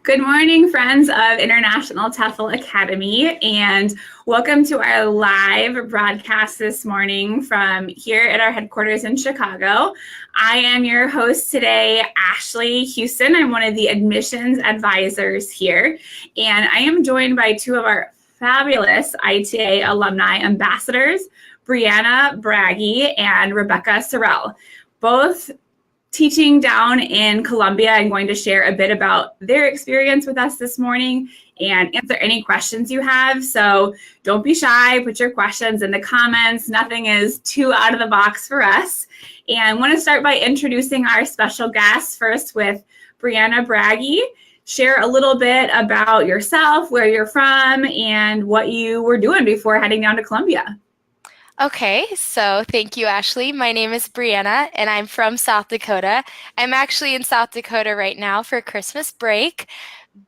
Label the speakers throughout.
Speaker 1: Good morning, friends of International TEFL Academy, and welcome to our live broadcast this morning from here at our headquarters in Chicago. I am your host today, Ashley Houston. I'm one of the admissions advisors here, and I am joined by two of our fabulous ITA alumni ambassadors, Brianna Rebecca and Rebecca Sorrell. Both teaching down in Colombia. I'm going to share a bit about their experience with us this morning and answer any questions you have. So don't be shy, put your questions in the comments. Nothing is too out of the box for us. And I want to start by introducing our special guest first with Brianna Rebecca. Share a little bit about yourself, where you're from, and what you were doing before heading down to Colombia.
Speaker 2: Okay, so thank you, Ashley. My name is Brianna, and I'm from South Dakota. I'm actually in South Dakota right now for Christmas break.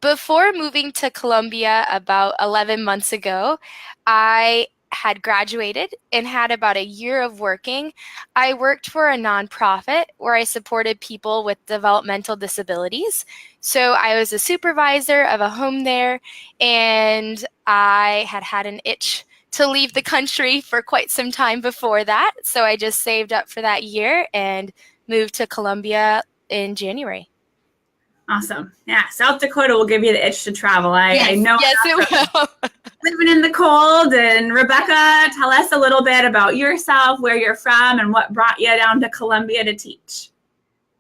Speaker 2: Before moving to Colombia about 11 months ago, I had graduated and had about a year of working. I worked for a nonprofit where I supported people with developmental disabilities. So I was a supervisor of a home there, and I had an itch to leave the country for quite some time before that. So I just saved up for that year and moved to Colombia in January.
Speaker 1: Awesome. Yeah, South Dakota will give you the itch to travel. I know.
Speaker 2: Yes, it will.
Speaker 1: Living in the cold. And Rebecca, tell us a little bit about yourself, where you're from, and what brought you down to Colombia to teach.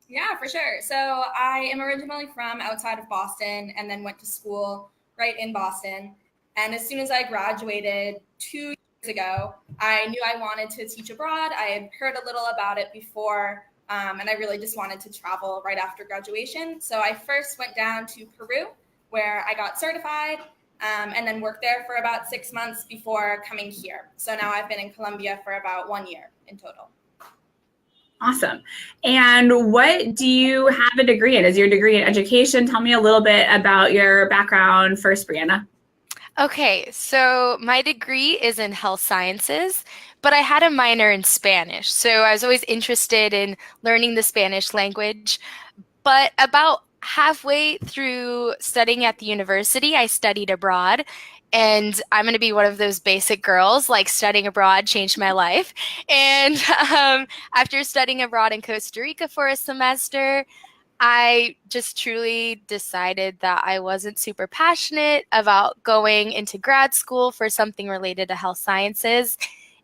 Speaker 3: Yeah, for sure. So I am originally from outside of Boston and then went to school right in Boston. And as soon as I graduated 2 years ago, I knew I wanted to teach abroad. I had heard a little about it before, and I really just wanted to travel right after graduation. So I first went down to Peru, where I got certified, and then worked there for about 6 months before coming here. So now I've been in Colombia for about 1 year in total.
Speaker 1: Awesome. And what do you have a degree in? Is your degree in education? Tell me a little bit about your background first, Brianna.
Speaker 2: Okay, so my degree is in health sciences, but I had a minor in Spanish. So I was always interested in learning the Spanish language. But about halfway through studying at the university, I studied abroad. And I'm going to be one of those basic girls, like studying abroad changed my life. And after studying abroad in Costa Rica for a semester, I just truly decided that I wasn't super passionate about going into grad school for something related to health sciences.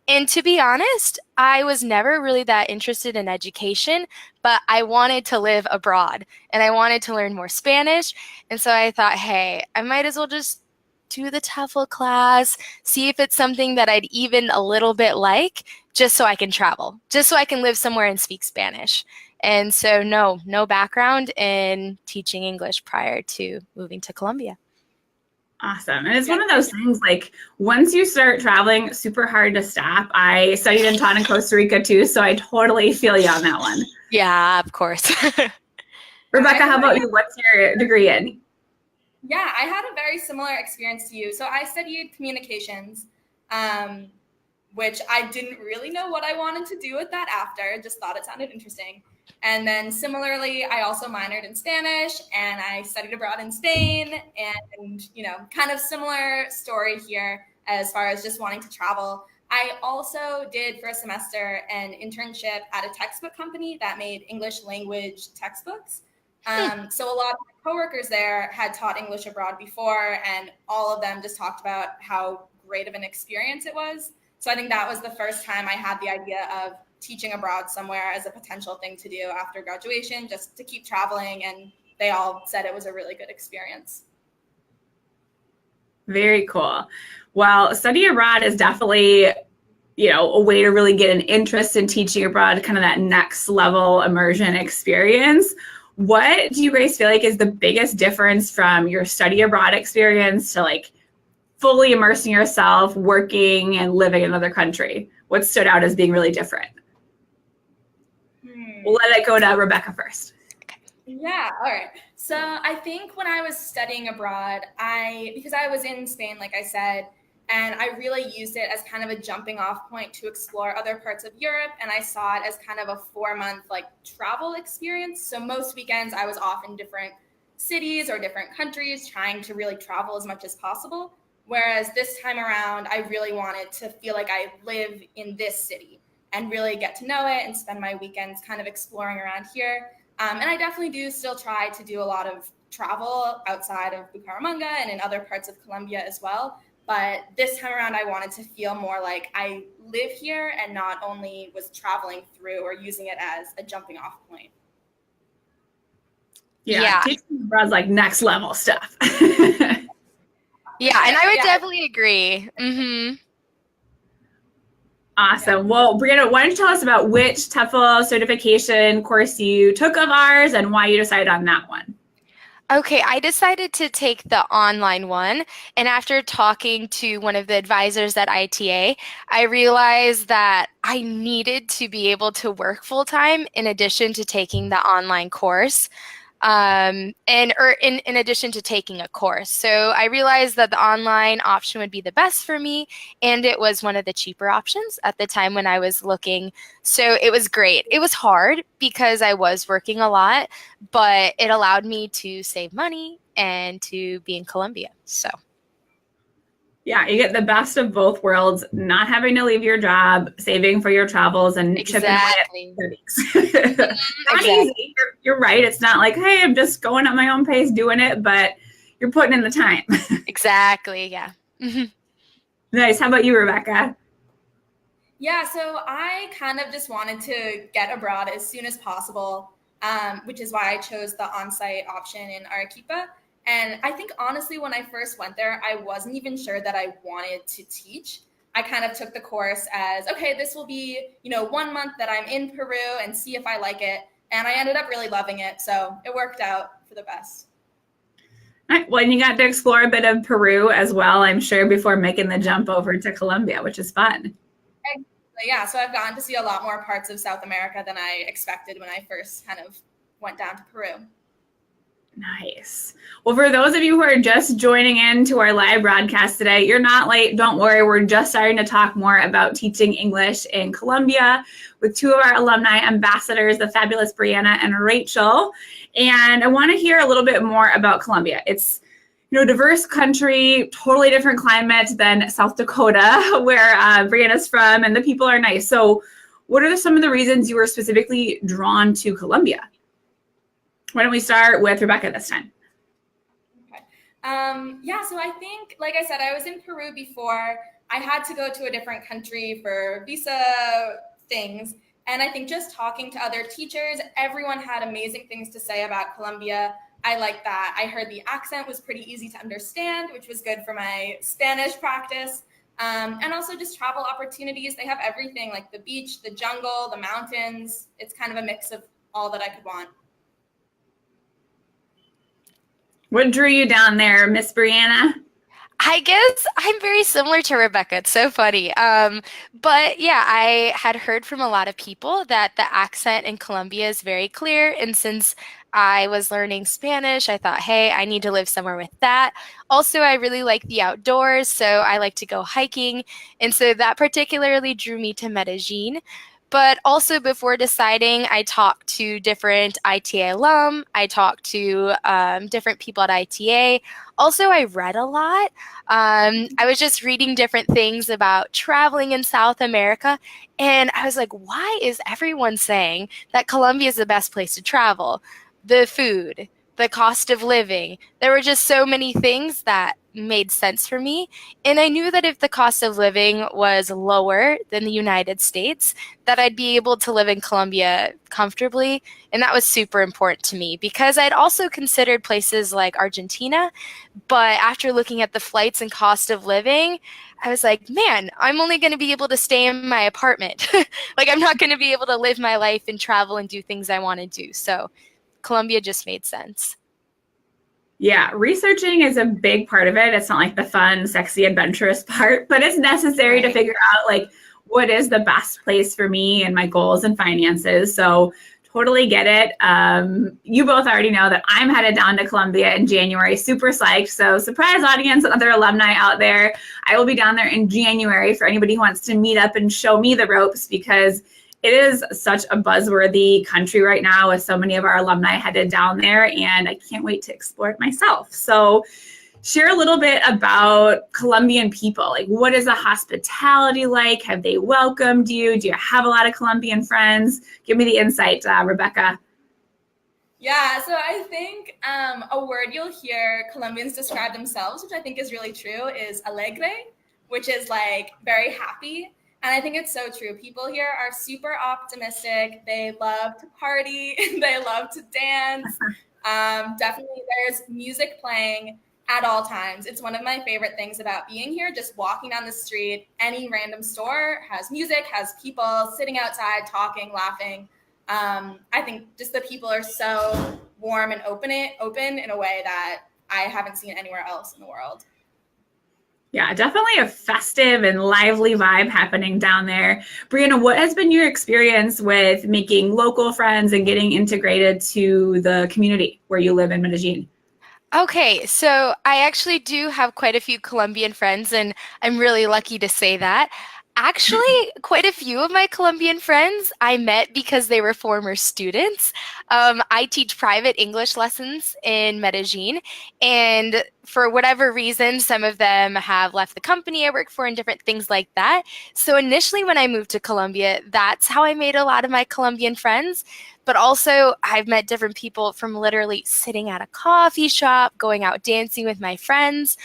Speaker 2: And to be honest, I was never really that interested in education, but I wanted to live abroad and I wanted to learn more Spanish. And so I thought, hey, I might as well just do the TEFL class, see if it's something that I'd even a little bit like, just so I can travel, just so I can live somewhere and speak Spanish. And so no background in teaching English prior to moving to Colombia.
Speaker 1: Awesome. And it's one of those things, like, once you start traveling, super hard to stop. I studied and taught in Costa Rica too, so I totally feel you on that one.
Speaker 2: Yeah, of course.
Speaker 1: Rebecca, how about you? What's your degree in?
Speaker 3: Yeah, I had a very similar experience to you. So I studied communications, which I didn't really know what I wanted to do with that after, just thought it sounded interesting. And then similarly, I also minored in Spanish and I studied abroad in Spain, and, kind of similar story here as far as just wanting to travel. I also did for a semester an internship at a textbook company that made English language textbooks. So a lot of my coworkers there had taught English abroad before, and all of them just talked about how great of an experience it was. So I think that was the first time I had the idea of teaching abroad somewhere as a potential thing to do after graduation, just to keep traveling. And they all said it was a really good experience.
Speaker 1: Very cool. Well, study abroad is definitely, a way to really get an interest in teaching abroad, kind of that next level immersion experience. What do you guys feel like is the biggest difference from your study abroad experience to like fully immersing yourself, working and living in another country? What stood out as being really different? We'll let it go to Rebecca first.
Speaker 3: Yeah, all right. So I think when I was studying abroad, because I was in Spain, like I said, and I really used it as kind of a jumping off point to explore other parts of Europe. And I saw it as kind of a 4-month travel experience. So most weekends I was off in different cities or different countries, trying to really travel as much as possible. Whereas this time around, I really wanted to feel like I live in this city and really get to know it and spend my weekends kind of exploring around here. And I definitely do still try to do a lot of travel outside of Bucaramanga and in other parts of Colombia as well. But this time around, I wanted to feel more like I live here and not only was traveling through or using it as a jumping off point.
Speaker 1: Yeah. Teaching abroad's like next level stuff.
Speaker 2: Yeah, and I would definitely agree. Mm-hmm.
Speaker 1: Awesome. Well, Brianna, why don't you tell us about which TEFL certification course you took of ours and why you decided on that one?
Speaker 2: Okay, I decided to take the online one, and after talking to one of the advisors at ITA, I realized that I needed to be able to work full-time in addition to taking the online course. In addition to taking a course. So I realized that the online option would be the best for me, and it was one of the cheaper options at the time when I was looking. So it was great. It was hard because I was working a lot, but it allowed me to save money and to be in Colombia. So
Speaker 1: yeah, you get the best of both worlds, not having to leave your job, saving for your travels, and chipping away at 30 weeks. Not easy. You're right. It's not like, hey, I'm just going at my own pace doing it, but you're putting in the time.
Speaker 2: Exactly. Yeah.
Speaker 1: Nice. How about you, Rebecca?
Speaker 3: Yeah, so I kind of just wanted to get abroad as soon as possible, which is why I chose the on-site option in Arequipa. And I think, honestly, when I first went there, I wasn't even sure that I wanted to teach. I kind of took the course as, okay, this will be, 1 month that I'm in Peru and see if I like it. And I ended up really loving it. So it worked out for the best.
Speaker 1: All right. Well, and you got to explore a bit of Peru as well, I'm sure, before making the jump over to Colombia, which is fun.
Speaker 3: Yeah, so I've gotten to see a lot more parts of South America than I expected when I first kind of went down to Peru.
Speaker 1: Nice. Well, for those of you who are just joining in to our live broadcast today, you're not late. Don't worry. We're just starting to talk more about teaching English in Colombia with two of our alumni ambassadors, the fabulous Brianna and Rachel. And I want to hear a little bit more about Colombia. It's diverse country, totally different climate than South Dakota, where Brianna's from, and the people are nice. So what are some of the reasons you were specifically drawn to Colombia? Why don't we start with Rebecca this time?
Speaker 3: Okay. So I think, like I said, I was in Peru before. I had to go to a different country for visa things. And I think just talking to other teachers, everyone had amazing things to say about Colombia. I like that. I heard the accent was pretty easy to understand, which was good for my Spanish practice. And also just travel opportunities. They have everything, like the beach, the jungle, the mountains. It's kind of a mix of all that I could want.
Speaker 1: What drew you down there, Miss Brianna?
Speaker 2: I guess I'm very similar to Rebecca. It's so funny. But yeah, I had heard from a lot of people that the accent in Colombia is very clear. And since I was learning Spanish, I thought, hey, I need to live somewhere with that. Also, I really like the outdoors, so I like to go hiking. And so that particularly drew me to Medellin. But also before deciding, I talked to different ITA alum. I talked to different people at ITA. Also, I read a lot. I was just reading different things about traveling in South America. And I was like, why is everyone saying that Colombia is the best place to travel? The food, the cost of living. There were just so many things that made sense for me. And I knew that if the cost of living was lower than the United States, that I'd be able to live in Colombia comfortably. And that was super important to me because I'd also considered places like Argentina. But after looking at the flights and cost of living, I was like, man, I'm only going to be able to stay in my apartment. Like, I'm not going to be able to live my life and travel and do things I want to do. So Colombia just made sense.
Speaker 1: Yeah, researching is a big part of it. It's not like the fun, sexy, adventurous part, but it's necessary to figure out like what is the best place for me and my goals and finances. So totally get it. You both already know that I'm headed down to Colombia in January, super psyched. So surprise audience and other alumni out there. I will be down there in January for anybody who wants to meet up and show me the ropes because it is such a buzzworthy country right now with so many of our alumni headed down there, and I can't wait to explore it myself. So share a little bit about Colombian people. Like, what is the hospitality like? Have they welcomed you? Do you have a lot of Colombian friends? Give me the insight, Rebecca.
Speaker 3: Yeah, so I think a word you'll hear Colombians describe themselves, which I think is really true, is alegre, which is like very happy. And I think it's so true. People here are super optimistic. They love to party. They love to dance. Definitely there's music playing at all times. It's one of my favorite things about being here, just walking down the street, any random store has music, has people sitting outside, talking, laughing. I think just the people are so warm and open in a way that I haven't seen anywhere else in the world.
Speaker 1: Yeah, definitely a festive and lively vibe happening down there. Brianna, what has been your experience with making local friends and getting integrated to the community where you live in Medellin?
Speaker 2: Okay, so I actually do have quite a few Colombian friends, and I'm really lucky to say that. Actually, quite a few of my Colombian friends I met because they were former students. I teach private English lessons in Medellin, and for whatever reason, some of them have left the company I work for and different things like that. So initially, when I moved to Colombia, that's how I made a lot of my Colombian friends. But also, I've met different people from literally sitting at a coffee shop, going out dancing with my friends.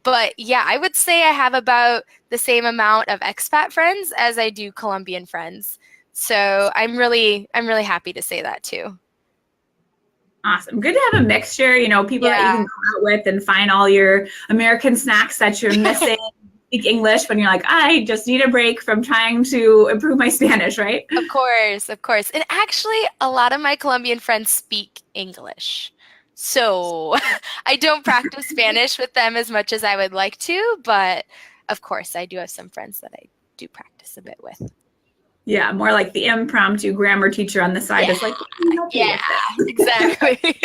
Speaker 2: But yeah, I would say I have about the same amount of expat friends as I do Colombian friends. So I'm really happy to say that too.
Speaker 1: Awesome. Good to have a mixture, people that you can go out with and find all your American snacks that you're missing. Speak English when you're like, I just need a break from trying to improve my Spanish, right?
Speaker 2: Of course. And actually, a lot of my Colombian friends speak English. So I don't practice Spanish with them as much as I would like to, but of course, I do have some friends that I do practice a bit with.
Speaker 1: Yeah, more like the impromptu grammar teacher on the side is like,
Speaker 2: exactly.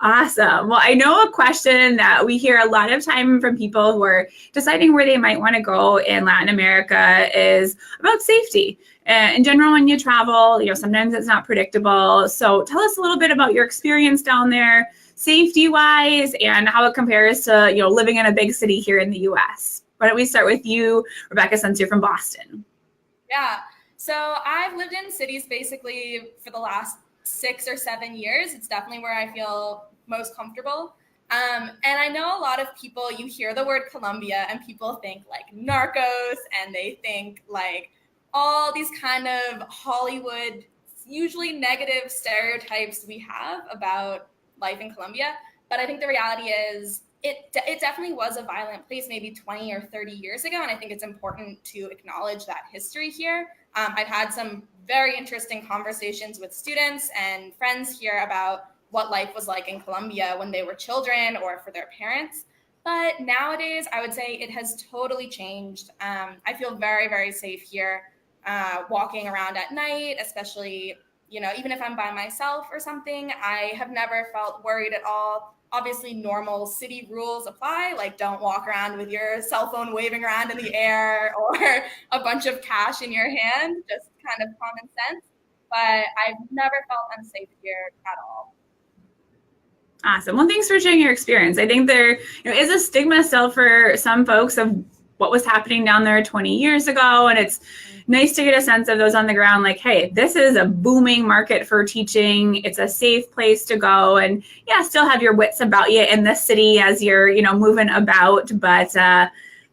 Speaker 1: Awesome. Well, I know a question that we hear a lot of time from people who are deciding where they might want to go in Latin America is about safety. In general, when you travel, sometimes it's not predictable. So tell us a little bit about your experience down there, safety-wise, and how it compares to, living in a big city here in the U.S. Why don't we start with you, Rebecca, since you're from Boston?
Speaker 3: Yeah. So I've lived in cities basically for the last 6 or 7 years. It's definitely where I feel most comfortable. And I know a lot of people, you hear the word Colombia and people think like narcos, and they think like all these kind of Hollywood, usually negative stereotypes we have about life in Colombia. But I think the reality is it definitely was a violent place maybe 20 or 30 years ago. And I think it's important to acknowledge that history here. I've had some very interesting conversations with students and friends here about what life was like in Colombia when they were children or for their parents. But nowadays, I would say it has totally changed. I feel very, very safe here walking around at night, especially, even if I'm by myself or something. I have never felt worried at all. Obviously, normal city rules apply, like don't walk around with your cell phone waving around in the air or a bunch of cash in your hand, just kind of common sense. But I've never felt unsafe here at all.
Speaker 1: Awesome. Well, thanks for sharing your experience. I think there is a stigma still for some folks of what was happening down there 20 years ago. And it's nice to get a sense of those on the ground, like, hey, this is a booming market for teaching. It's a safe place to go. And yeah, still have your wits about you in the city as you're, moving about. But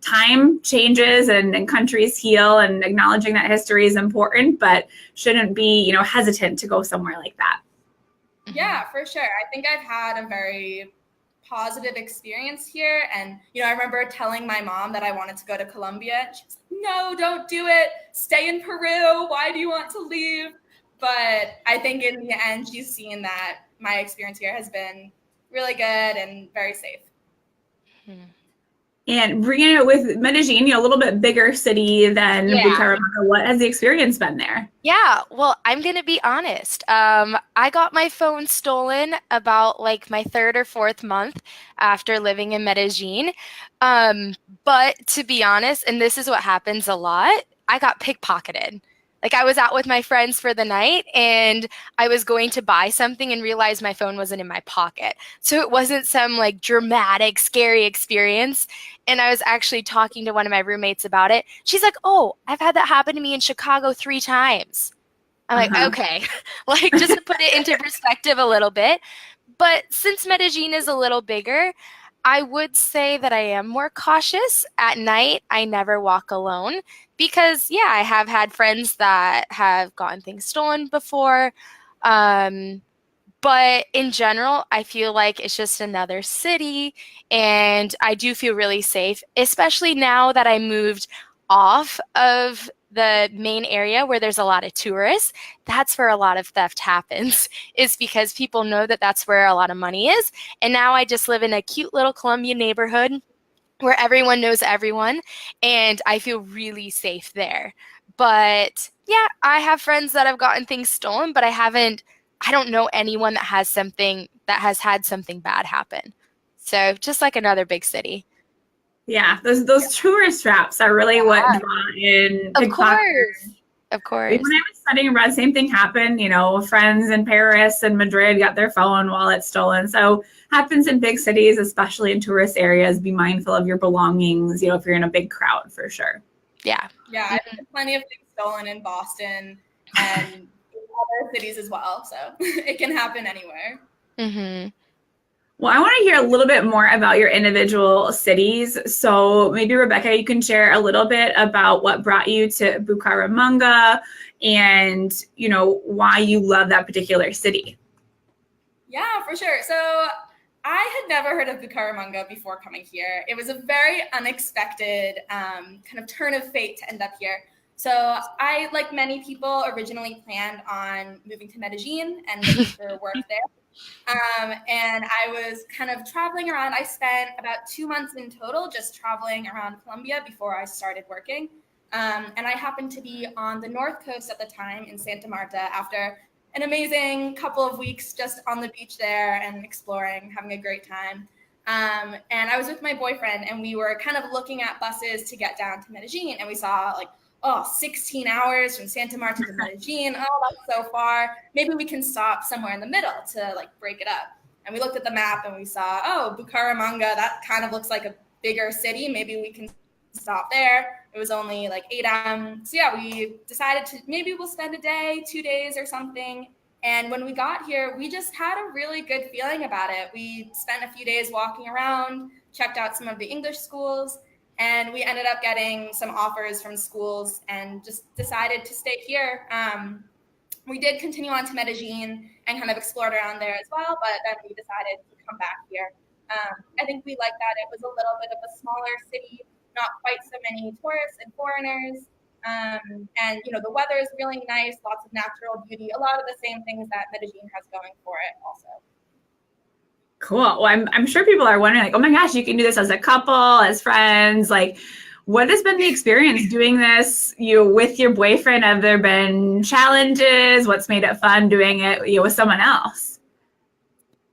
Speaker 1: time changes and countries heal, and acknowledging that history is important, but shouldn't be, hesitant to go somewhere like that.
Speaker 3: Yeah, for sure. I think I've had a very positive experience here. And, I remember telling my mom that I wanted to go to Colombia. She was like, no, don't do it. Stay in Peru. Why do you want to leave? But I think in the end, she's seen that my experience here has been really good and very safe.
Speaker 1: And Brianna, with Medellin, a little bit bigger city than Bucaramanga, what has the experience been there?
Speaker 2: Yeah, well, I'm going to be honest. I got my phone stolen about like my 3rd or 4th month after living in Medellin. But to be honest, and this is what happens a lot, I got pickpocketed. Like I was out with my friends for the night and I was going to buy something and realized my phone wasn't in my pocket. So it wasn't some like dramatic, scary experience. And I was actually talking to one of my roommates about it. She's like, oh, I've had that happen to me in Chicago 3 times. I'm like, okay, like just to put it into perspective a little bit. But since Medellin is a little bigger, I would say that I am more cautious. At night, I never walk alone because, yeah, I have had friends that have gotten things stolen before. But in general, I feel like it's just another city and I do feel really safe, especially now that I moved off of the main area where there's a lot of tourists. That's where a lot of theft happens, is because people know that that's where a lot of money is. And now I just live in a cute little Colombian neighborhood where everyone knows everyone and I feel really safe there. But yeah, I have friends that have gotten things stolen, but I don't know anyone that has had something bad happen. So just like another big city.
Speaker 1: Yeah, those tourist traps are really what draw in
Speaker 2: Of
Speaker 1: pickpocketers.
Speaker 2: Of course.
Speaker 1: When I was studying abroad, same thing happened. Friends in Paris and Madrid got their phone wallet stolen. So happens in big cities, especially in tourist areas. Be mindful of your belongings, if you're in a big crowd, for sure.
Speaker 2: Yeah.
Speaker 3: Yeah, I've had plenty of things stolen in Boston and in other cities as well. So it can happen anywhere.
Speaker 2: Mm-hmm.
Speaker 1: Well, I want to hear a little bit more about your individual cities. So maybe, Rebecca, you can share a little bit about what brought you to Bucaramanga and, why you love that particular city.
Speaker 3: Yeah, for sure. So I had never heard of Bucaramanga before coming here. It was a very unexpected kind of turn of fate to end up here. So I, like many people, originally planned on moving to Medellin and looking for work there. And I was kind of traveling around. I spent about 2 months in total just traveling around Colombia before I started working. And I happened to be on the North Coast at the time in Santa Marta after an amazing couple of weeks just on the beach there and exploring, having a great time. And I was with my boyfriend and we were kind of looking at buses to get down to Medellin, and we saw 16 hours from Santa Marta to Medellin. Oh, that's so far. Maybe we can stop somewhere in the middle to break it up. And we looked at the map and we saw, Bucaramanga, that kind of looks like a bigger city. Maybe we can stop there. It was only 8 a.m. So yeah, we decided to maybe we'll spend a day, 2 days or something. And when we got here, we just had a really good feeling about it. We spent a few days walking around, checked out some of the English schools, and we ended up getting some offers from schools and just decided to stay here. We did continue on to Medellin and kind of explored around there as well, but then we decided to come back here. I think we liked that it was a little bit of a smaller city, not quite so many tourists and foreigners. And, the weather is really nice, lots of natural beauty, a lot of the same things that Medellin has going for it also.
Speaker 1: Cool. Well, I'm sure people are wondering, oh my gosh, you can do this as a couple, as friends. What has been the experience doing this with your boyfriend? Have there been challenges? What's made it fun doing it with someone else?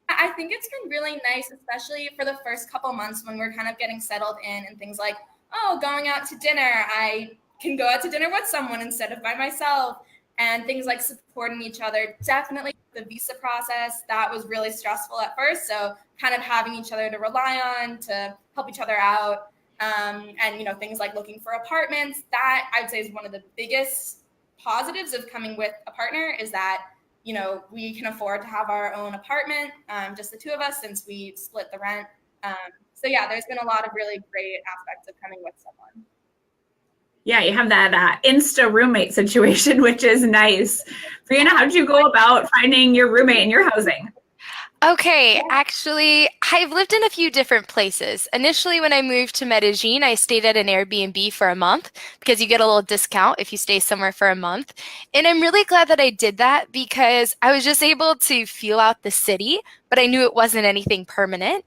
Speaker 3: I think it's been really nice, especially for the first couple months when we're kind of getting settled in and things like, going out to dinner. I can go out to dinner with someone instead of by myself, and things like supporting each other. Definitely the visa process, that was really stressful at first. So kind of having each other to rely on to help each other out. And, things like looking for apartments, that I'd say is one of the biggest positives of coming with a partner, is that, we can afford to have our own apartment, just the two of us, since we split the rent. So yeah, there's been a lot of really great aspects of coming with someone.
Speaker 1: Yeah, you have that Insta roommate situation, which is nice. Brianna, how did you go about finding your roommate in your housing?
Speaker 2: Okay, actually, I've lived in a few different places. Initially, when I moved to Medellin, I stayed at an Airbnb for a month because you get a little discount if you stay somewhere for a month. And I'm really glad that I did that because I was just able to feel out the city, but I knew it wasn't anything permanent.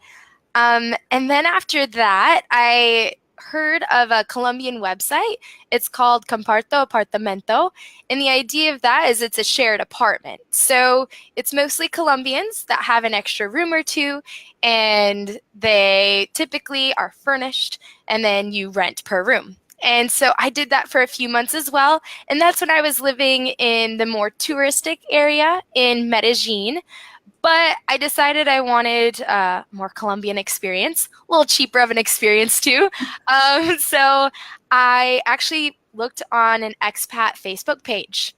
Speaker 2: And then after that, I heard of a Colombian website. It's called Comparto Apartamento. And the idea of that is it's a shared apartment. So it's mostly Colombians that have an extra room or two, and they typically are furnished, and then you rent per room. And so I did that for a few months as well. And that's when I was living in the more touristic area in Medellin. But I decided I wanted a more Colombian experience, a little cheaper of an experience too. So I actually looked on an expat Facebook page.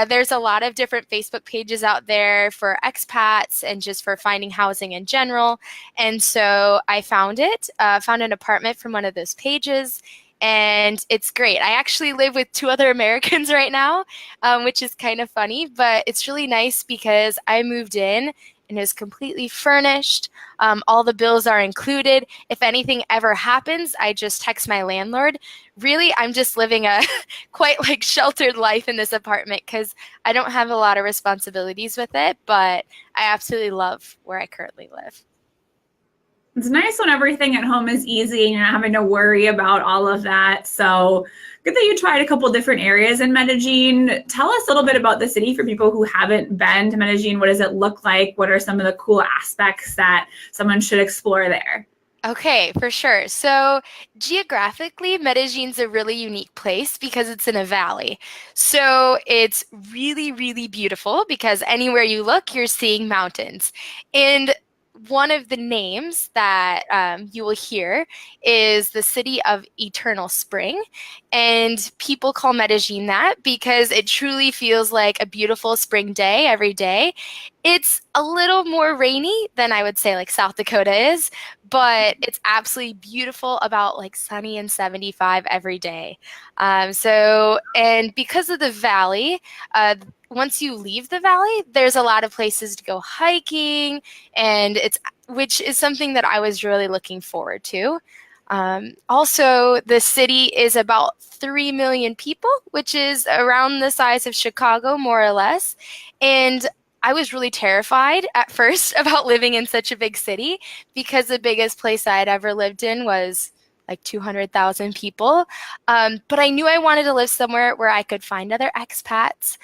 Speaker 2: There's a lot of different Facebook pages out there for expats and just for finding housing in general. And so I found it, found an apartment from one of those pages, and it's great. I actually live with two other Americans right now, which is kind of funny, but it's really nice because I moved in and is completely furnished. All the bills are included. If anything ever happens, I just text my landlord. Really, I'm just living a quite like sheltered life in this apartment because I don't have a lot of responsibilities with it, but I absolutely love where I currently live.
Speaker 1: It's nice when everything at home is easy and you're not having to worry about all of that. So good that you tried a couple different areas in Medellin. Tell us a little bit about the city for people who haven't been to Medellin. What does it look like? What are some of the cool aspects that someone should explore there?
Speaker 2: Okay, for sure. So geographically, Medellin's a really unique place because it's in a valley. So it's really, really beautiful because anywhere you look, you're seeing mountains. And one of the names that you will hear is the city of eternal spring. And people call Medellin that because it truly feels like a beautiful spring day every day. It's a little more rainy than I would say like South Dakota is, but it's absolutely beautiful, about like sunny and 75 every day. And because of the valley, once you leave the valley, there's a lot of places to go hiking, and which is something that I was really looking forward to. Also, the city is about 3 million people, which is around the size of Chicago, more or less. And I was really terrified at first about living in such a big city because the biggest place I had ever lived in was like 200,000 people. But I knew I wanted to live somewhere where I could find other expats,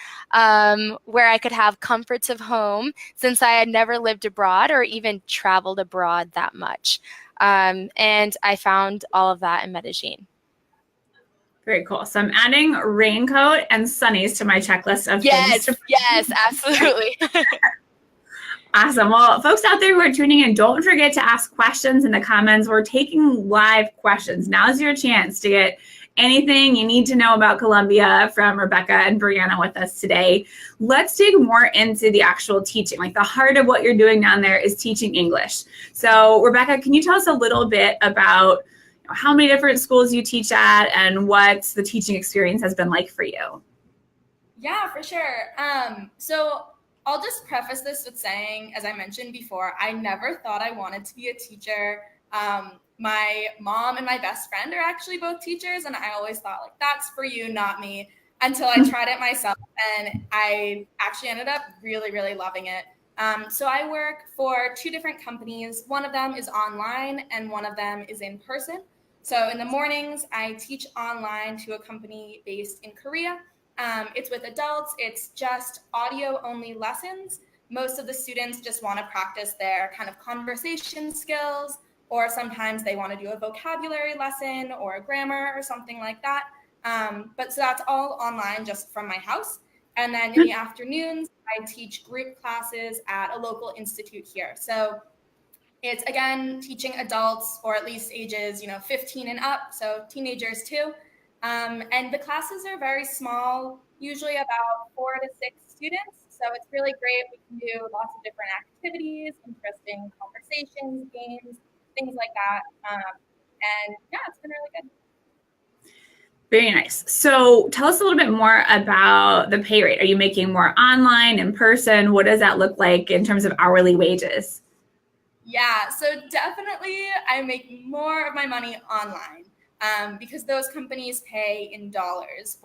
Speaker 2: where I could have comforts of home since I had never lived abroad or even traveled abroad that much. And I found all of that in Medellin.
Speaker 1: Very cool. So I'm adding raincoat and sunnies to my checklist of things to.
Speaker 2: Yes, absolutely.
Speaker 1: Awesome. Well, folks out there who are tuning in, don't forget to ask questions in the comments. We're taking live questions. Now's your chance to get anything you need to know about Colombia from Rebecca and Brianna with us today. Let's dig more into the actual teaching. Like the heart of what you're doing down there is teaching English. So Rebecca, can you tell us a little bit about how many different schools you teach at and what the teaching experience has been like for you?
Speaker 3: Yeah, for sure. So I'll just preface this with saying, as I mentioned before, I never thought I wanted to be a teacher. My mom and my best friend are actually both teachers, and I always thought, like, that's for you, not me, until I tried it myself, and I actually ended up really, really loving it. So I work for two different companies. One of them is online, and one of them is in person. So in the mornings, I teach online to a company based in Korea. It's with adults. It's just audio only lessons. Most of the students just want to practice their kind of conversation skills, or sometimes they want to do a vocabulary lesson or a grammar or something like that. But so that's all online just from my house. And then in the afternoons, I teach group classes at a local institute here. So it's, again, teaching adults, or at least ages, 15 and up, so teenagers too. And the classes are very small, usually about 4 to 6 students. So it's really great. We can do lots of different activities, interesting conversations, games, things like that. And yeah, it's been really good.
Speaker 1: Very nice. So tell us a little bit more about the pay rate. Are you making more online, in person? What does that look like in terms of hourly wages?
Speaker 3: Yeah, so definitely I make more of my money online because those companies pay in dollars,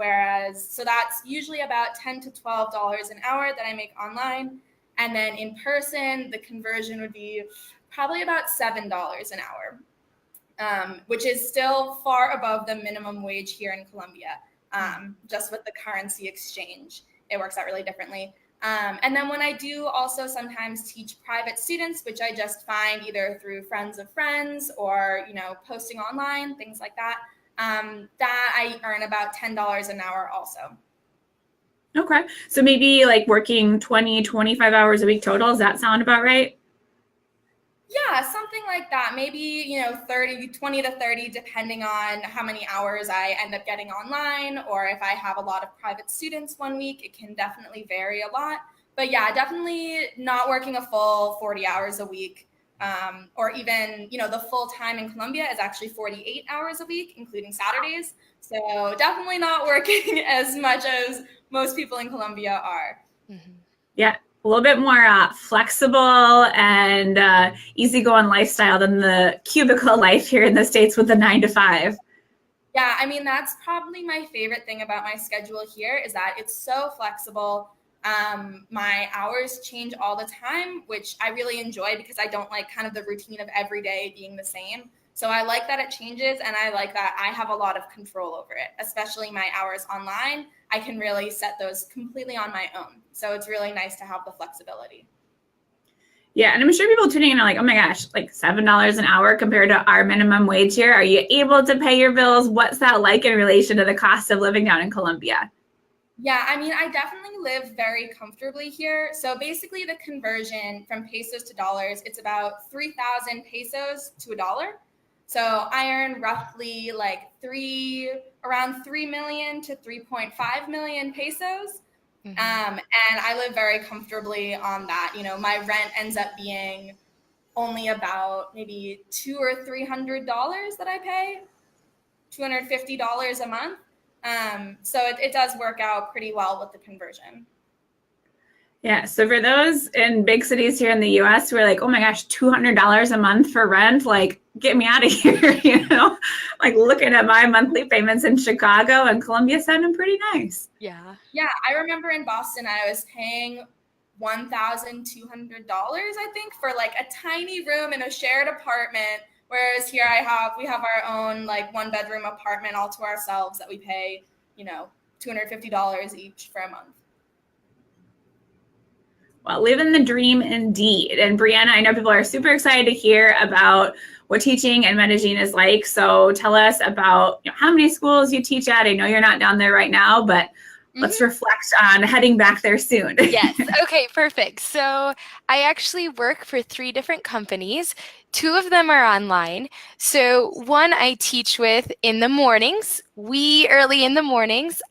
Speaker 3: so that's usually about $10 to $12 an hour that I make online. And then in person, the conversion would be probably about $7 an hour, which is still far above the minimum wage here in Colombia. Just with the currency exchange, it works out really differently. And then when I do also sometimes teach private students, which I just find either through friends of friends or, posting online, things like that, that I earn about $10 an hour also.
Speaker 1: Okay. So maybe like working 20, 25 hours a week total. Does that sound about right?
Speaker 3: Yeah, something like that. Maybe, 20 to 30, depending on how many hours I end up getting online, or if I have a lot of private students one week, it can definitely vary a lot. But yeah, definitely not working a full 40 hours a week. Or even, the full time in Colombia is actually 48 hours a week, including Saturdays. So definitely not working as much as most people in Colombia are.
Speaker 2: Mm-hmm.
Speaker 1: Yeah, a little bit more flexible and easygoing lifestyle than the cubicle life here in the States with the 9 to 5.
Speaker 3: Yeah, I mean, that's probably my favorite thing about my schedule here is that it's so flexible. My hours change all the time, which I really enjoy because I don't like kind of the routine of every day being the same. So I like that it changes, and I like that I have a lot of control over it, especially my hours online. I can really set those completely on my own. So it's really nice to have the flexibility.
Speaker 1: Yeah, and I'm sure people tuning in are like, oh my gosh, like $7 an hour compared to our minimum wage here. Are you able to pay your bills? What's that like in relation to the cost of living down in Colombia?
Speaker 3: Yeah, I mean, I definitely live very comfortably here. So basically the conversion from pesos to dollars, it's about 3,000 pesos to a dollar. So I earn roughly like around 3 million to 3.5 million pesos.
Speaker 2: Mm-hmm.
Speaker 3: And I live very comfortably on that. My rent ends up being only about maybe $200 or $300 that I pay, $250 a month. So it does work out pretty well with the conversion.
Speaker 1: Yeah, so for those in big cities here in the US who are like, oh my gosh, $200 a month for rent, like get me out of here, like looking at my monthly payments in Chicago and Colombia sounding pretty nice.
Speaker 2: Yeah.
Speaker 3: Yeah, I remember in Boston, I was paying $1,200, I think, for like a tiny room in a shared apartment. Whereas here we have our own like 1-bedroom apartment all to ourselves that we pay, $250 each for a month.
Speaker 1: Well, living the dream indeed. And Brianna, I know people are super excited to hear about what teaching in Medellin is like. So tell us about how many schools you teach at. I know you're not down there right now, but let's reflect on heading back there soon.
Speaker 2: Yes. Okay, perfect. So I actually work for 3 different companies. 2 of them are online. So one I teach with in the mornings, early in the mornings.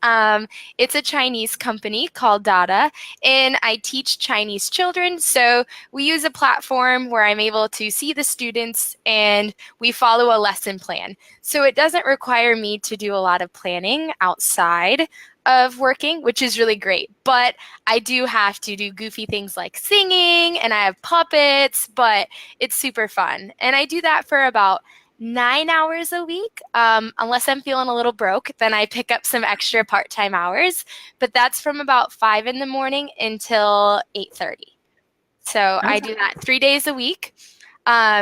Speaker 2: It's a Chinese company called Dada, and I teach Chinese children. So we use a platform where I'm able to see the students and we follow a lesson plan. So it doesn't require me to do a lot of planning outside of working, which is really great. But I do have to do goofy things like singing, and I have puppets, but it's super fun. And I do that for about 9 hours a week. Unless I'm feeling a little broke, then I pick up some extra part-time hours. But that's from about 5 in the morning until 8:30. So I do that 3 days a week,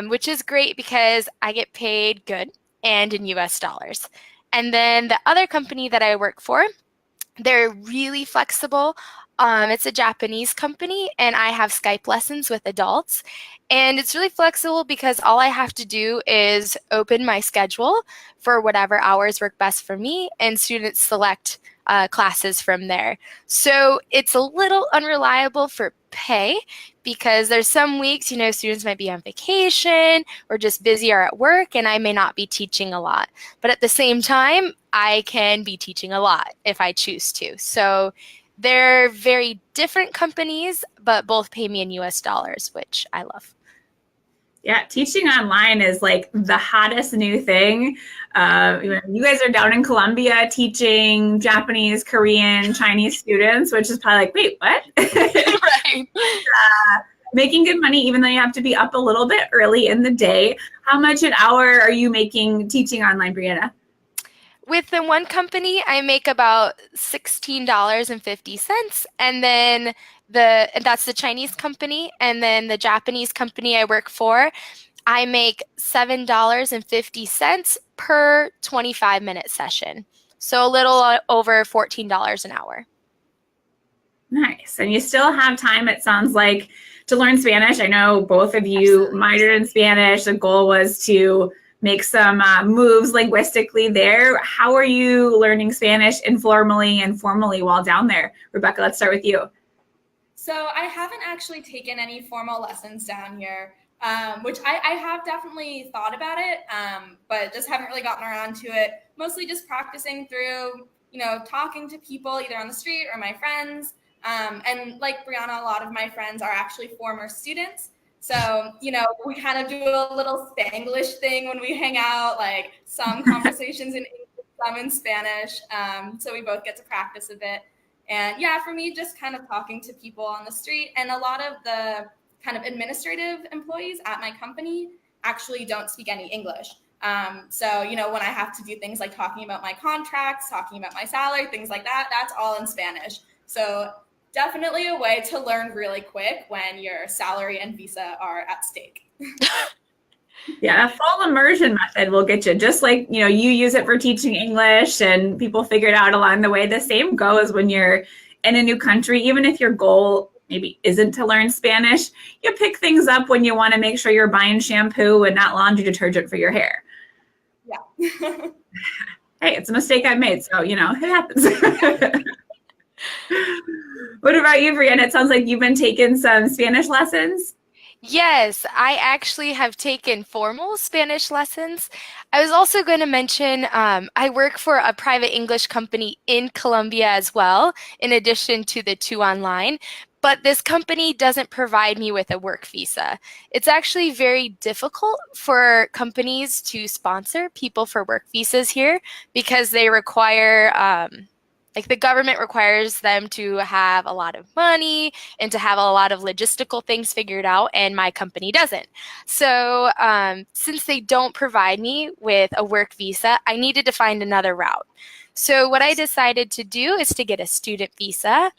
Speaker 2: which is great because I get paid good and in US dollars. And then the other company that I work for, they're really flexible. It's a Japanese company, and I have Skype lessons with adults. And it's really flexible because all I have to do is open my schedule for whatever hours work best for me, and students select classes from there. So it's a little unreliable for pay because there's some weeks, students might be on vacation or just busy or at work, and I may not be teaching a lot. But at the same time, I can be teaching a lot if I choose to. So they're very different companies, but both pay me in US dollars, which I love.
Speaker 1: Yeah, teaching online is like the hottest new thing. You guys are down in Colombia teaching Japanese, Korean, Chinese students, which is probably like, wait, what?
Speaker 2: Right.
Speaker 1: Making good money, even though you have to be up a little bit early in the day. How much an hour are you making teaching online, Brianna?
Speaker 2: With the one company, I make about $16.50, and then that's the Chinese company, and then the Japanese company I work for, I make $7.50 per 25-minute session. So a little over $14 an hour.
Speaker 1: Nice. And you still have time, it sounds like, to learn Spanish. I know both of you minored in Spanish. The goal was to make some moves linguistically there. How are you learning Spanish informally and formally while down there? Rebecca, let's start with you.
Speaker 3: So I haven't actually taken any formal lessons down here, which I have definitely thought about it, but just haven't really gotten around to it. Mostly just practicing through, talking to people either on the street or my friends. And like Brianna, a lot of my friends are actually former students. So, we kind of do a little Spanglish thing when we hang out, like some conversations in English, some in Spanish. So we both get to practice a bit. And yeah, for me, just kind of talking to people on the street, and a lot of the kind of administrative employees at my company actually don't speak any English. So, when I have to do things like talking about my contracts, talking about my salary, things like that, that's all in Spanish. So definitely a way to learn really quick when your salary and visa are at stake.
Speaker 1: Yeah, a full immersion method will get you, just like, you use it for teaching English and people figure it out along the way. The same goes when you're in a new country. Even if your goal maybe isn't to learn Spanish, you pick things up when you want to make sure you're buying shampoo and not laundry detergent for your hair.
Speaker 3: Yeah.
Speaker 1: Hey, it's a mistake I made, so, it happens. What about you, Brianna? It sounds like you've been taking some Spanish lessons.
Speaker 2: Yes, I actually have taken formal Spanish lessons. I was also going to mention I work for a private English company in Colombia as well, in addition to the 2 online. But this company doesn't provide me with a work visa. It's actually very difficult for companies to sponsor people for work visas here because they require the government requires them to have a lot of money and to have a lot of logistical things figured out, and my company doesn't. So since they don't provide me with a work visa, I needed to find another route. So what I decided to do is to get a student visa.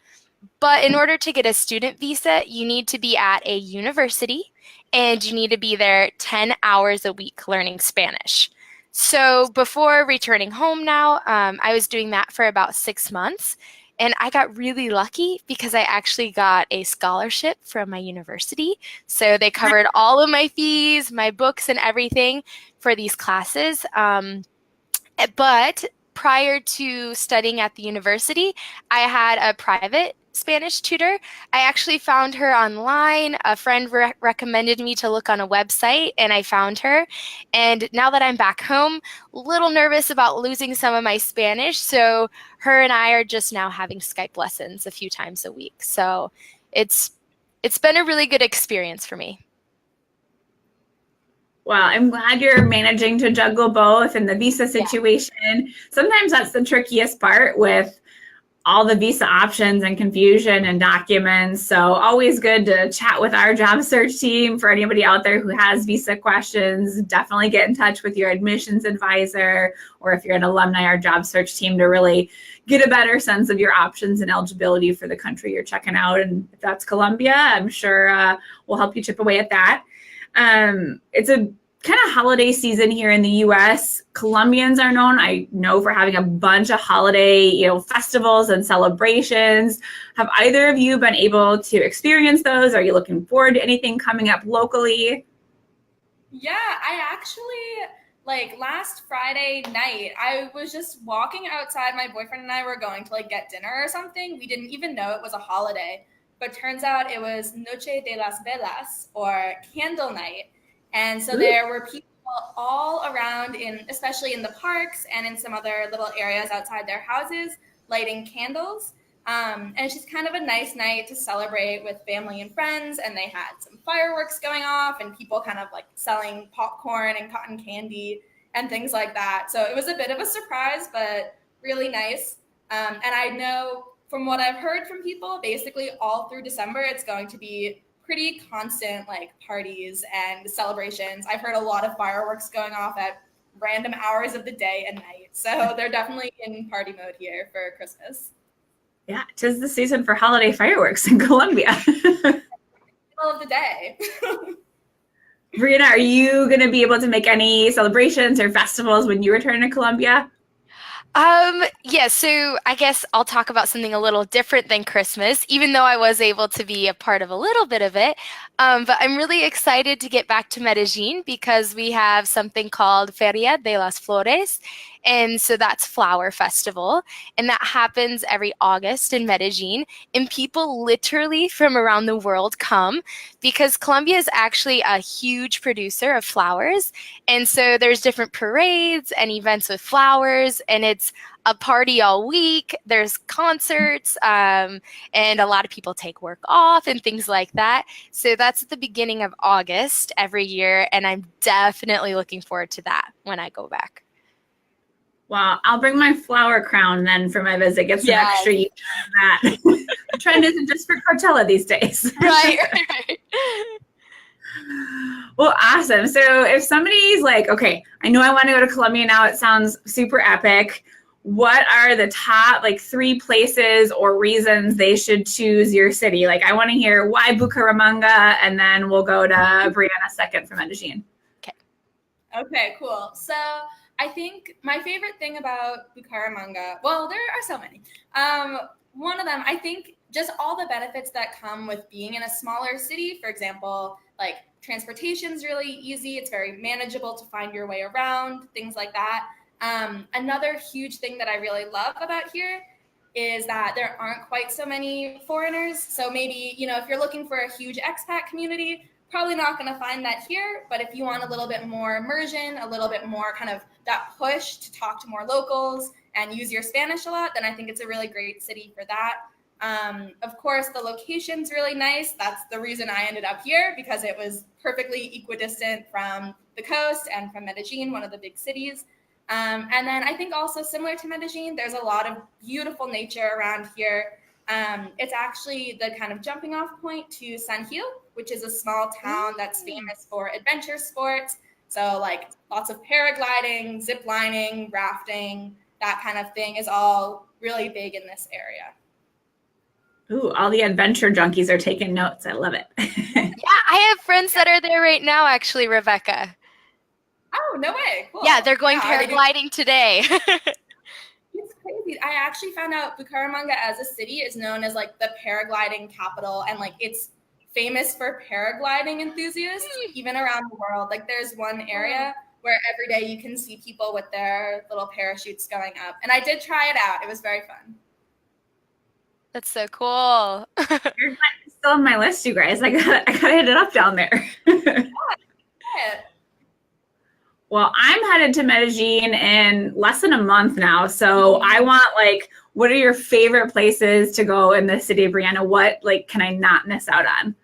Speaker 2: But in order to get a student visa, you need to be at a university and you need to be there 10 hours a week learning Spanish. So before returning home now, I was doing that for about 6 months. And I got really lucky because I actually got a scholarship from my university. So they covered all of my fees, my books, and everything for these classes. But prior to studying at the university, I had a private Spanish tutor. I actually found her online. A friend recommended me to look on a website, and I found her. And now that I'm back home, a little nervous about losing some of my Spanish. So her and I are just now having Skype lessons a few times a week. So it's been a really good experience for me.
Speaker 1: Well, I'm glad you're managing to juggle both and the visa situation. Yeah. Sometimes that's the trickiest part with all the visa options and confusion and documents. So always good to chat with our job search team. For anybody out there who has visa questions, definitely get in touch with your admissions advisor, or if you're an alumni, our job search team, to really get a better sense of your options and eligibility for the country you're checking out. And if that's Colombia, I'm sure we'll help you chip away at that. It's a kind of holiday season here in the U.S. Colombians are known, I know, for having a bunch of holiday, festivals and celebrations. Have either of you been able to experience those? Are you looking forward to anything coming up locally?
Speaker 3: Yeah, I actually, last Friday night, I was just walking outside. My boyfriend and I were going to get dinner or something. We didn't even know it was a holiday, but turns out it was Noche de las Velas, or candle night. And so there were people all around, especially in the parks and in some other little areas outside their houses, lighting candles. And it's just kind of a nice night to celebrate with family and friends. And they had some fireworks going off and people kind of selling popcorn and cotton candy and things like that. So it was a bit of a surprise, but really nice. And I know from what I've heard from people, basically all through December, it's going to be pretty constant parties and celebrations. I've heard a lot of fireworks going off at random hours of the day and night. So they're definitely in party mode here for Christmas.
Speaker 1: Yeah, 'tis the season for holiday fireworks in Colombia.
Speaker 3: Middle of the day.
Speaker 1: Brianna, are you going to be able to make any celebrations or festivals when you return to Colombia?
Speaker 2: Yeah, so I guess I'll talk about something a little different than Christmas, even though I was able to be a part of a little bit of it. But I'm really excited to get back to Medellin because we have something called Feria de las Flores. And so that's Flower Festival. And that happens every August in Medellin. And people literally from around the world come because Colombia is actually a huge producer of flowers. And so there's different parades and events with flowers, and it's a party all week. There's concerts, and a lot of people take work off and things like that. So that's at the beginning of August every year, and I'm definitely looking forward to that when I go back.
Speaker 1: Well, I'll bring my flower crown then for my visit. Get some extra use out of that. The trend isn't just for Coachella these days.
Speaker 2: Right.
Speaker 1: Well, awesome. So if somebody's like, okay, I know I want to go to Colombia now, it sounds super epic. What are the top 3 places or reasons they should choose your city? I want to hear why Bucaramanga, and then we'll go to Brianna second from Medellin.
Speaker 3: Okay, cool. So I think my favorite thing about Bucaramanga, well, there are so many. One of them, I think just all the benefits that come with being in a smaller city. For example, transportation's really easy. It's very manageable to find your way around, things like that. Another huge thing that I really love about here is that there aren't quite so many foreigners. So maybe, if you're looking for a huge expat community, probably not going to find that here. But if you want a little bit more immersion, a little bit more kind of that push to talk to more locals and use your Spanish a lot, then I think it's a really great city for that. Of course, the location's really nice. That's the reason I ended up here, because it was perfectly equidistant from the coast and from Medellin, one of the big cities. And then I think also similar to Medellin, there's a lot of beautiful nature around here. It's actually the kind of jumping off point to San Gil, which is a small town that's famous for adventure sports. So lots of paragliding, zip lining, rafting, that kind of thing is all really big in this area.
Speaker 1: Ooh, all the adventure junkies are taking notes. I love it.
Speaker 2: Yeah, I have friends that are there right now, actually, Rebecca.
Speaker 3: Oh, no way. Cool.
Speaker 2: Yeah, they're going paragliding today.
Speaker 3: It's crazy. I actually found out Bucaramanga as a city is known as the paragliding capital, and it's famous for paragliding enthusiasts even around the world. There's one area where every day you can see people with their little parachutes going up. And I did try it out. It was very fun.
Speaker 2: That's so cool.
Speaker 1: You're still on my list, you guys. I gotta hit it up down there. Well, I'm headed to Medellin in less than a month now. So I want what are your favorite places to go in the city of Brianna? What can I not miss out on?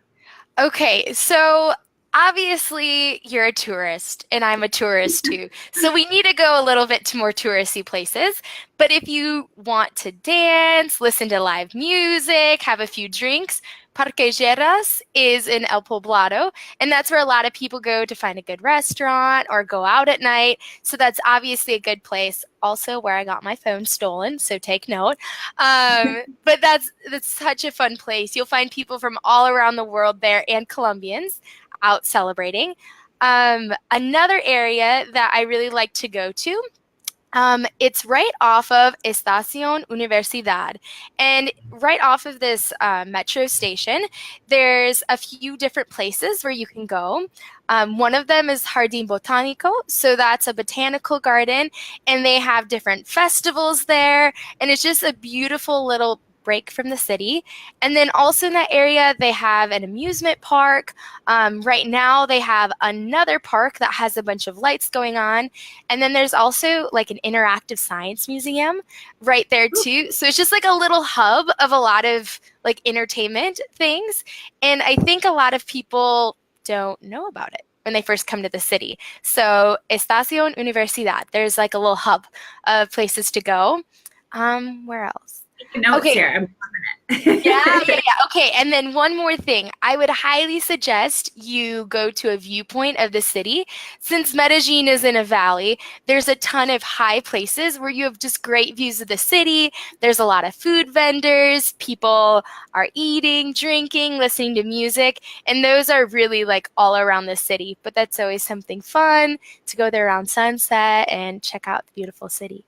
Speaker 2: Okay, so obviously you're a tourist and I'm a tourist too. So we need to go a little bit to more touristy places. But if you want to dance, listen to live music, have a few drinks, Parque Lleras is in El Poblado, and that's where a lot of people go to find a good restaurant or go out at night. So that's obviously a good place. Also where I got my phone stolen, so take note. But that's such a fun place. You'll find people from all around the world there and Colombians out celebrating. Another area that I really like to go to, it's right off of Estación Universidad. And right off of this metro station, there's a few different places where you can go. One of them is Jardín Botánico. So that's a botanical garden, and they have different festivals there. And it's just a beautiful little break from the city. And then also in that area, they have an amusement park. Right now, they have another park that has a bunch of lights going on. And then there's also an interactive science museum right there too. So it's just a little hub of a lot of entertainment things. And I think a lot of people don't know about it when they first come to the city. So Estación Universidad, there's a little hub of places to go. Where else?
Speaker 1: Notes here. I'm loving it.
Speaker 2: Yeah. Okay, and then one more thing. I would highly suggest you go to a viewpoint of the city. Since Medellin is in a valley, there's a ton of high places where you have just great views of the city. There's a lot of food vendors. People are eating, drinking, listening to music, and those are really all around the city. But that's always something fun to go there around sunset and check out the beautiful city.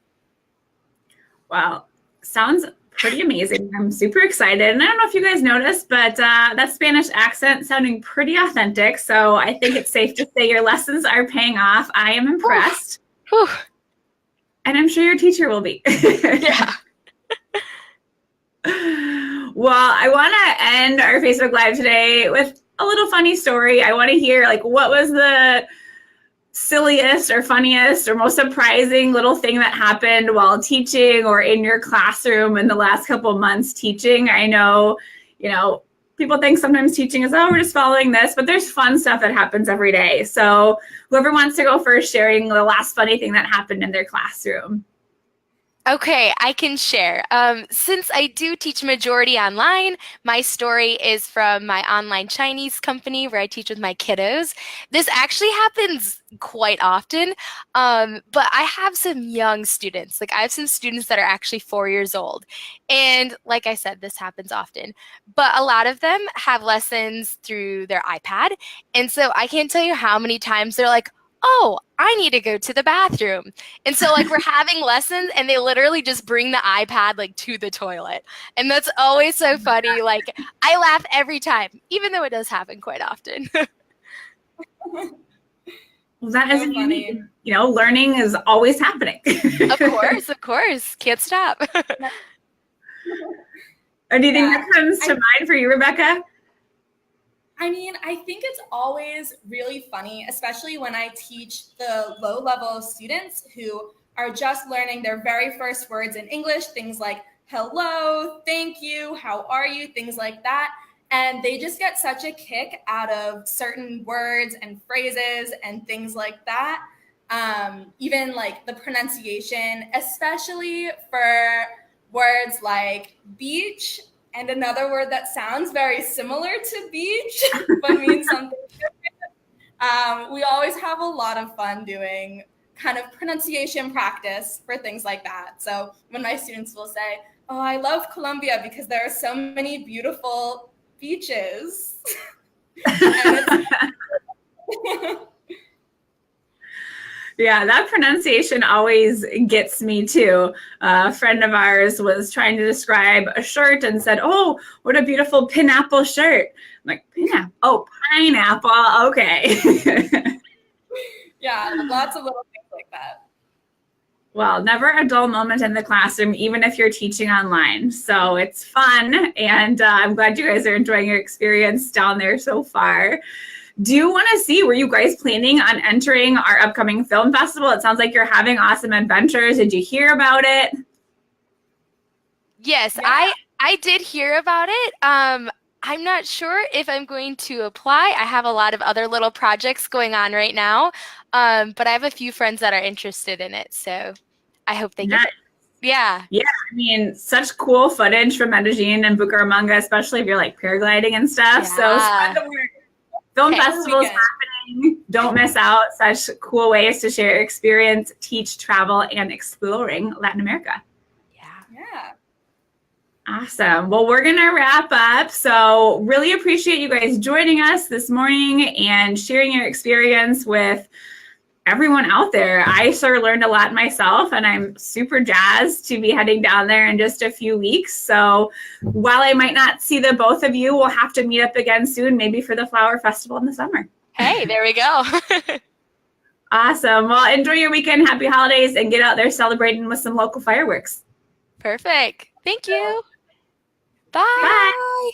Speaker 1: Well, sounds pretty amazing. I'm super excited. And I don't know if you guys noticed, but that Spanish accent sounding pretty authentic. So I think it's safe to say your lessons are paying off. I am impressed.
Speaker 2: Whew.
Speaker 1: And I'm sure your teacher will be.
Speaker 2: Yeah.
Speaker 1: Well, I want to end our Facebook Live today with a little funny story. I want to hear, like, what was the silliest or funniest or most surprising little thing that happened while teaching or in your classroom in the last couple months teaching? I know, people think sometimes teaching is, oh, we're just following this, but there's fun stuff that happens every day. So whoever wants to go first, sharing the last funny thing that happened in their classroom.
Speaker 2: Okay, I can share. Since I do teach majority online, my story is from my online Chinese company where I teach with my kiddos. This actually happens quite often, but I have some young students. Like, I have some students that are actually 4 years old. And like I said, this happens often. But a lot of them have lessons through their iPad. And so I can't tell you how many times they're like, oh, I need to go to the bathroom. And so, like, we're having lessons and they literally just bring the iPad, like, to the toilet. And that's always so funny. Like, I laugh every time, even though it does happen quite often.
Speaker 1: Well, that is so funny. Learning is always happening.
Speaker 2: Of course. Can't stop.
Speaker 1: Anything that comes to mind for you, Rebecca?
Speaker 3: I mean, I think it's always really funny, especially when I teach the low-level students who are just learning their very first words in English, things like hello, thank you, how are you, things like that. And they just get such a kick out of certain words and phrases and things like that. Even like the pronunciation, especially for words like beach, and another word that sounds very similar to beach, but means something different. We always have a lot of fun doing kind of pronunciation practice for things like that. So when my students will say, oh, I love Colombia because there are so many beautiful beaches.
Speaker 1: Yeah, that pronunciation always gets me too. A friend of ours was trying to describe a shirt and said, oh, what a beautiful pineapple shirt. I'm like, pineapple? Oh, pineapple. Okay.
Speaker 3: Yeah, lots of little things like that.
Speaker 1: Well, never a dull moment in the classroom, even if you're teaching online. So it's fun, and I'm glad you guys are enjoying your experience down there so far. Do you want to see, were you guys planning on entering our upcoming film festival? It sounds like you're having awesome adventures. Did you hear about it?
Speaker 2: Yes, yeah. I did hear about it. I'm not sure if I'm going to apply. I have a lot of other little projects going on right now, but I have a few friends that are interested in it, so I hope they get it. Yeah.
Speaker 1: Yeah, I mean, such cool footage from Medellin and Bucaramanga, especially if you're like paragliding and stuff. Yeah. So spread the word. Film festivals happening. Don't miss out. Such cool ways to share experience, teach, travel, and exploring Latin America.
Speaker 3: Yeah.
Speaker 1: Awesome. Well, we're going to wrap up. So really appreciate you guys joining us this morning and sharing your experience with everyone out there. I sort of learned a lot myself, and I'm super jazzed to be heading down there in just a few weeks. So while I might not see the both of you, we'll have to meet up again soon, maybe for the Flower Festival in the summer.
Speaker 2: Hey, there we go.
Speaker 1: Awesome. Well, enjoy your weekend. Happy holidays, and get out there celebrating with some local fireworks.
Speaker 2: Perfect. Thank you. Bye.
Speaker 1: Bye.